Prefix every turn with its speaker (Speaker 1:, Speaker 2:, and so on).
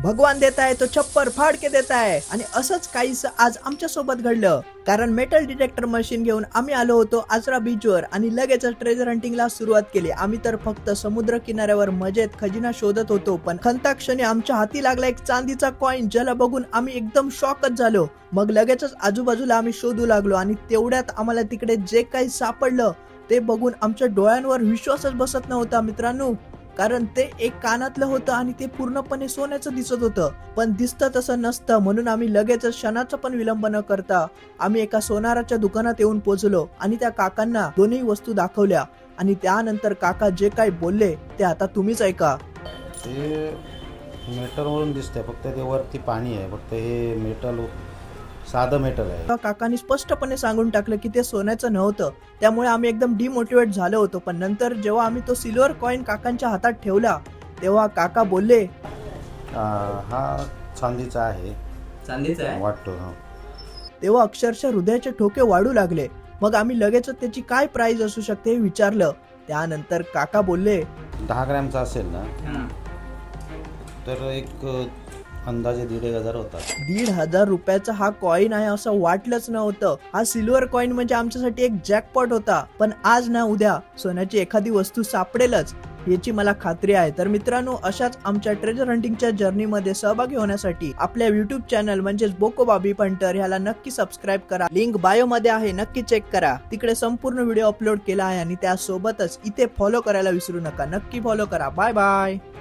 Speaker 1: भगवान देताय तो छप्पर फाड के देताय. आणि असंच काहीच आज आमच्या सोबत घडलं. कारण मेटल डिटेक्टर मशीन घेऊन आम्ही आलो होतो आजरा बीचवर आणि लगेच ट्रेजर हंटिंगला सुरुवात केली. आम्ही तर फक्त समुद्र किनाऱ्यावर मजेत खजिना शोधत होतो, पण खंताक्षणी आमच्या हाती लागला एक चांदीचा कॉइन, ज्याला बघून आम्ही एकदम शॉकच झालो. मग लगेचच आजूबाजूला आम्ही शोधू लागलो आणि तेवढ्यात आम्हाला तिकडे जे काही सापडलं ते बघून आमच्या डोळ्यांवर विश्वासच बसत नव्हता मित्रांनो. कारण ते एक कानातलं होतं आणि ते पूर्णपणे सोन्याचं दिसत होतं, पण दिसतं तसं नसतं. म्हणून आम्ही लगेच क्षणाचा पण विलंब न करता आम्ही एका सोनाराच्या दुकानात येऊन पोहोचलो आणि त्या काकांना दोन्ही वस्तू दाखवल्या. आणि त्यानंतर काका जे काही बोलले ते आता तुम्हीच ऐका.
Speaker 2: ते मेटलवरून दिसतंय, फक्त ते वरती पाणी आहे, फक्त हे मेटल साधं मेटल आहे.
Speaker 1: काकांनी स्पष्टपणे सांगून टाकलं की ते सोन्याचं नव्हतं. त्यामुळे आम्ही एकदम डिमोटिवेट झालो होतो. पण नंतर जेव्हा आम्ही तो सिल्वर कॉइन काकांच्या हातात ठेवला तेव्हा काका बोलले,
Speaker 2: हा चांदीचा आहे.
Speaker 3: चांदीचा आहे
Speaker 2: वाटतो.
Speaker 1: तेव्हा अक्षरशः हृदयाचे ठोके वाढू लागले. मग आम्ही लगेच त्याची काय प्राइस असू शकते हे विचारलं. त्यानंतर काका बोलले,
Speaker 2: 10 ग्रॅमचा असेल ना,
Speaker 3: हा.
Speaker 2: तर एक अंदाजे 1,500 होता.
Speaker 1: 1,500 रुपयाचा हा कॉइन आहे असं वाटलंच नव्हतं. हा सिल्वर कॉइन म्हणजे आमच्यासाठी एक जॅकपॉट होता. पण आज ना उद्या सोन्याची एखादी वस्तू सापडेलच याची मला खात्री आहे. तर मित्रांनो, अशाच आमच्या ट्रेजर हंटिंगच्या जर्नीमध्ये सहभागी होण्यासाठी आपल्या युट्यूब चॅनल म्हणजेच बोको बाबी पंटर ह्याला नक्की सबस्क्राईब करा. लिंक बायो मध्ये आहे, नक्की चेक करा. तिकडे संपूर्ण व्हिडिओ अपलोड केला आहे आणि त्यासोबतच इथे फॉलो करायला विसरू नका. नक्की फॉलो करा. Bye bye.